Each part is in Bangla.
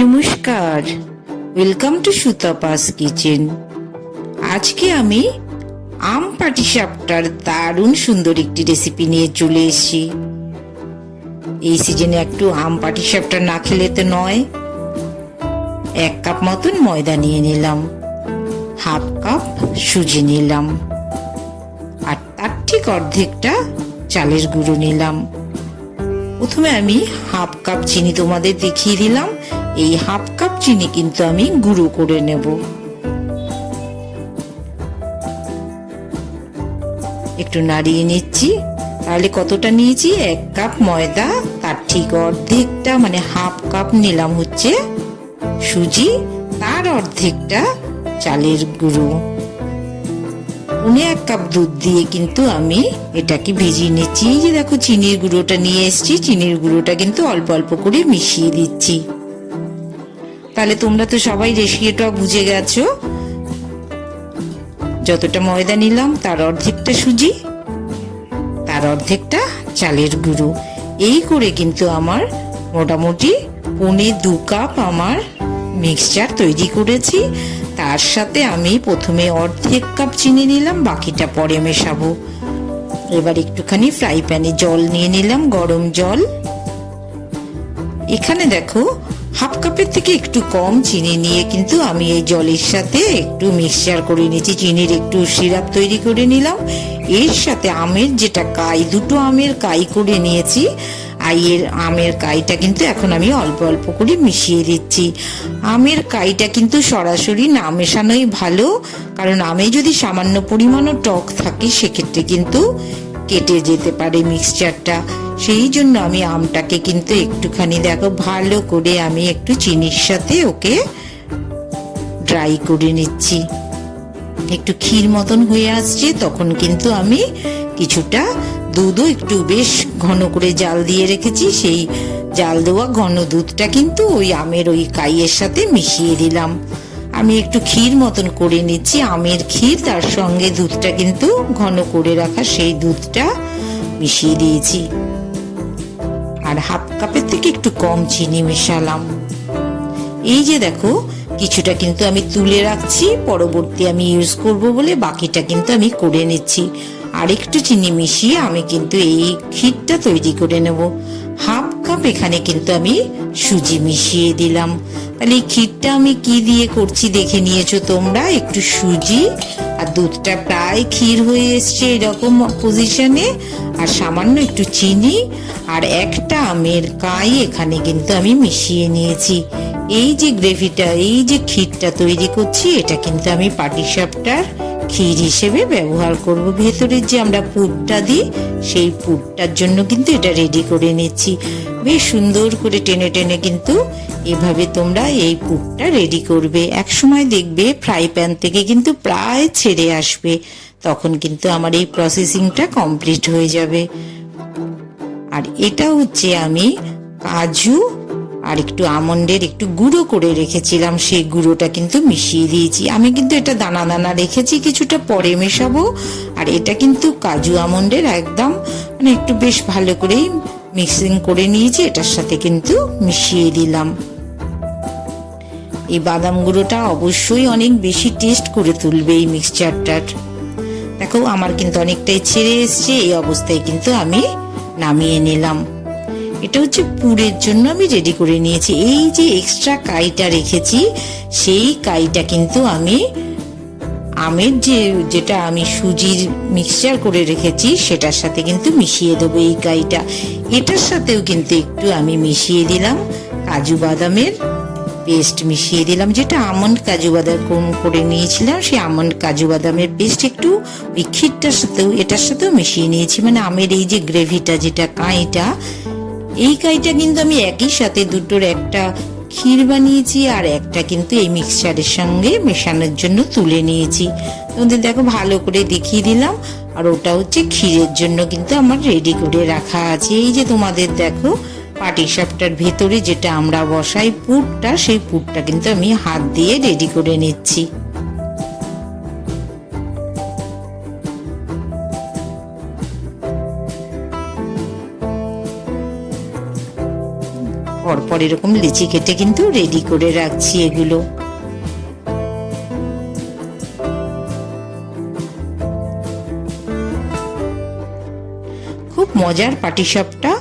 নমস্কার, ওয়েলকাম টু সুতাপাস কিচেন। আজকে আমি আম পাটিসাপটার দারুণ সুন্দর একটি রেসিপি নিয়ে চলে এসেছি। এই সিজনে একটু আম পাটিসাপটা না খেলে তো নয়। 1 কাপ মতন ময়দা নিয়ে নিলাম, 1/2 কাপ সুজি নিলাম, আর তার ঠিক অর্ধেকটা চালের গুঁড়ো নিলাম। প্রথমে আমি 1/2 কাপ চিনি তোমাদের দেখিয়ে দিলাম। এই 1/2 কাপ চিনি কিন্তু আমি গুঁড়ো করে নেব। একটু নাড়িয়ে নিচ্ছি। তাহলে কতটা নিয়েছি? 1 কাপ ময়দা, তার ঠিক অর্ধেকটা মানে 1/2 কাপ নিলাম হচ্ছে সুজি, তার অর্ধেকটা চালের গুঁড়ো। 1 কাপ দুধ দিয়ে কিন্তু আমি এটাকে ভিজিয়ে নিচ্ছি। এই যে দেখো চিনির গুঁড়োটা নিয়ে এসেছি, চিনির গুঁড়োটা কিন্তু অল্প অল্প করে মিশিয়ে দিচ্ছি। তাহলে তোমরা তো সবাই রেশিওটা বুঝে গেছো। যতটা ময়দা নিলাম তার অর্ধেকটা সুজি, তার অর্ধেকটা চালের গুঁড়ো। এই করে কিন্তু আমার মোটামুটি 1.25 কাপ আমার মিক্সচার তৈরি করেছি। তার সাথে আমি প্রথমে 1/2 কাপ চিনি নিলাম, বাকিটা পরে মেশাবো। এবার একটুখানি ফ্রাই প্যানে জল নিয়ে নিলাম, গরম জল। এখানে দেখো 1/2 কাপের থেকে একটু কম চিনি নিয়ে কিন্তু আমি এই জলের সাথে একটু মিক্সচার করে নিয়েছি, চিনির একটু সিরাপ তৈরি করে নিলাম। এর সাথে আমের যেটা কাই, 2টো আমের কাই করে নিয়েছি। আর এর আমের কাইটা কিন্তু এখন আমি অল্প অল্প করে মিশিয়ে দিচ্ছি। আমের কাইটা কিন্তু সরাসরি না মেশানোই ভালো, কারণ আমে যদি সামান্য পরিমাণও টক থাকে সেক্ষেত্রে কিন্তু কেটে যেতে পারে মিক্সচারটা। সেই জন্য আমি আমটাকে কিন্তু একটুখানি দেখো ভালো করে আমি একটু চিনির সাথে ওকে ড্রাই করে নিচ্ছি। একটু ক্ষীর মতন হয়ে আসছে, তখন কিন্তু আমি কিছুটা দুধও একটু বেশ ঘন করে জাল দিয়ে রেখেছি, সেই জাল দেওয়া ঘন দুধটা কিন্তু ওই আমের ওই কাইয়ের সাথে মিশিয়ে দিলাম। আমি একটু ক্ষীর মতন করে নিচ্ছি, আমের ক্ষীর, তার সঙ্গে দুধটা কিন্তু ঘন করে রাখা সেই দুধটা মিশিয়ে দিয়েছি। আর 1/2 কাপের থেকে একটু কম চিনি মেশালাম। এই যে দেখো কিছুটা কিন্তু আমি তুলে রাখছি, পরবর্তী আমি ইউজ করব বলে বাকিটা কিন্তু আমি করে নিচ্ছি। আর একটু চিনি মিশিয়ে আমি কিন্তু এই ক্ষীরটা তৈরি করে নেব। 1/2 কাপ এখানে কিন্তু আমি সুজি মিশিয়ে দিলাম। তাহলে এই ক্ষীরটা আমি কি দিয়ে করছি দেখে নিয়েছো তোমরা। একটু সুজি আর দুধটা প্রায় ক্ষীর হয়ে এসছে এরকম পজিশনে, আর সামান্য একটু চিনি আর একটা আমের কাই এখানে কিন্তু আমি মিশিয়ে নিয়েছি। এই যে গ্রেভিটা, এই যে ক্ষীরটা তৈরি করছি, এটা কিন্তু আমি পাটিসাপটার ক্ষীর হিসেবে ব্যবহার করব। ভেতরের যে আমরা পুরটা দিই সেই পুরটার জন্য কিন্তু এটা রেডি করে নিচ্ছি। বেশ সুন্দর করে টেনে টেনে কিন্তু এভাবে তোমরা এই পুরটা রেডি করবে। একসময় দেখবে ফ্রাই প্যান থেকে কিন্তু প্রায় ছেড়ে আসবে, তখন কিন্তু আমার এই প্রসেসিংটা কমপ্লিট হয়ে যাবে। আর এটা হচ্ছে আমি কাজু আর একটু আমন্ডের একটু গুঁড়ো করে রেখেছিলাম, সেই গুঁড়োটা কিন্তু মিশিয়ে দিয়েছি। আমি কিন্তু এটা দানা দানা রেখেছি, কিছুটা পরে মেশাবো। আর এটা কিন্তু কাজু আমন্ডের একদম মানে একটু বেশ ভালো করেই মিক্সিং করে নিয়েছি, এটার সাথে কিন্তু মিশিয়ে দিলাম। এই বাদাম গুঁড়োটা অবশ্যই অনেক বেশি টেস্ট করে তুলবে এই মিক্সচারটার। দেখো আমার কিন্তু অনেকটাই ছেড়ে এসছে, এই অবস্থায় কিন্তু আমি নামিয়ে নিলাম। এটা হচ্ছে পুরের জন্য আমি রেডি করে নিয়েছি। এই যে এক্সট্রা কাইটা রেখেছি সেই কাইটা কিন্তু আমি আমের যেটা আমি সুজির মিক্সচার করে রেখেছি সেটার সাথে কিন্তু মিশিয়ে দেবো এই কাইটা। এটার সাথেও কিন্তু একটু আমি মিশিয়ে দিলাম কাজু বাদামের পেস্ট, মিশিয়ে দিলাম যেটা আমন্ড কাজু বাদাম করে নিয়েছিলাম, সেই আমন্ড কাজু বাদামের পেস্ট একটু ওই ক্ষীরটার সাথেও এটার সাথেও মিশিয়ে নিয়েছি। মানে আমের এই যে গ্রেভিটা, যেটা কাইটা, এই কাইটা কিন্তু আমি একই সাথে দুটোর একটা ক্ষীর বানিয়েছি আর একটা কিন্তু এই মিক্সচারের সঙ্গে মেশানোর জন্য তুলে নিয়েছি। তোমাদের দেখো ভালো করে দেখিয়ে দিলাম। আর ওটা হচ্ছে ক্ষীরের জন্য কিন্তু আমার রেডি করে রাখা আছে। এই যে তোমাদের দেখো পাটিসাপটার ভেতরে যেটা আমরা বসাই পুরটা, সেই পুরটা কিন্তু আমি হাত দিয়ে রেডি করে নিচ্ছি। পরপর এরকম লিচি কেটে কিন্তু রেডি করে রাখছি এগুলো। খুব মজার পাটিসাপটা,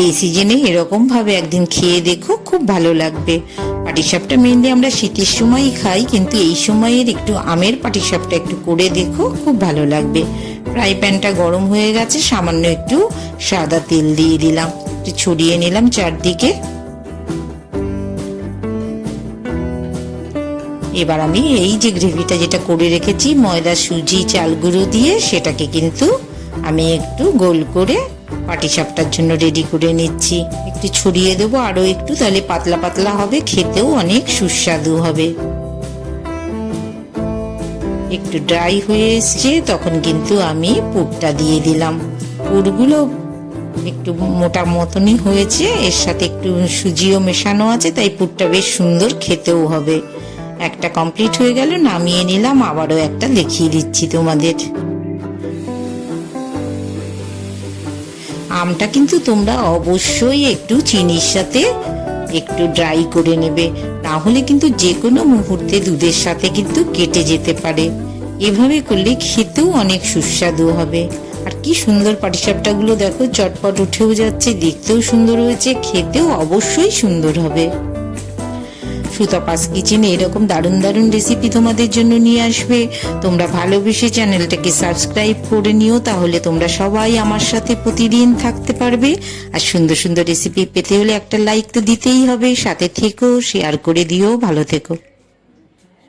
এই সিজনে এরকম ভাবে একদিন খেয়ে দেখো, খুব ভালো লাগবে। পাটিসাপটা মেনলি আমরা শীতের সময়ই খাই, কিন্তু এই সময়ের একটু আমের পাটিসাপটা একটু করে দেখো, খুব ভালো লাগবে। ফ্রাই প্যানটা গরম হয়ে গেছে, সামান্য একটু সাদা তেল দিয়ে দিলাম, একটু ছড়িয়ে নিলাম চারদিকে। এবার আমি এই যে গ্রেভিটা যেটা করে রেখেছি ময়দা, সুজি, চাল গুঁড়ো দিয়ে, সেটাকে কিন্তু আমি একটু গোল করে পাটিসাপটার জন্য রেডি করে নিচ্ছি। একটু ছড়িয়ে দেবো আরো একটু, তাহলে পাতলা পাতলা হবে, খেতেও অনেক সুস্বাদু হবে। একটু ড্রাই হয়ে এসছে, তখন কিন্তু আমি পুরটা দিয়ে দিলাম। পুরগুলো একটু মোটা মতনই হয়েছে, এর সাথে একটু সুজিও মেশানো আছে, তাই পুরটা বেশ সুন্দর খেতেও হবে। একটা কমপ্লিট হয়ে গেল, নামিয়ে নিলাম। আবারও একটা দেখিয়ে দিচ্ছি তোমাদের। আমটা কিন্তু তোমরা অবশ্যই একটু চিনির সাথে একটু ড্রাই করে নেবে, না হলে কিন্তু যে কোনো মুহূর্তে দুধের সাথে কিন্তু কেটে যেতে পারে। এভাবে করলে খেতেও অনেক সুস্বাদু হবে। আর কি সুন্দর পাটিসাপটা গুলো দেখো, চটপট উঠেও যাচ্ছে, দেখতেও সুন্দর হয়েছে, খেতেও অবশ্যই সুন্দর হবে। সুতাপাস কিচেনে এরকম দারুণ দারুণ রেসিপি তোমাদের জন্য নিয়ে আসবে। তোমরা ভালোবেসে চ্যানেলটাকে সাবস্ক্রাইব করে নিও, তাহলে তোমরা সবাই আমার সাথে প্রতিদিন থাকতে পারবে। আর সুন্দর সুন্দর রেসিপি পেতে হলে একটা লাইক তো দিতেই হবে, সাথে থেকো, শেয়ার করে দিও, ভালো থেকো।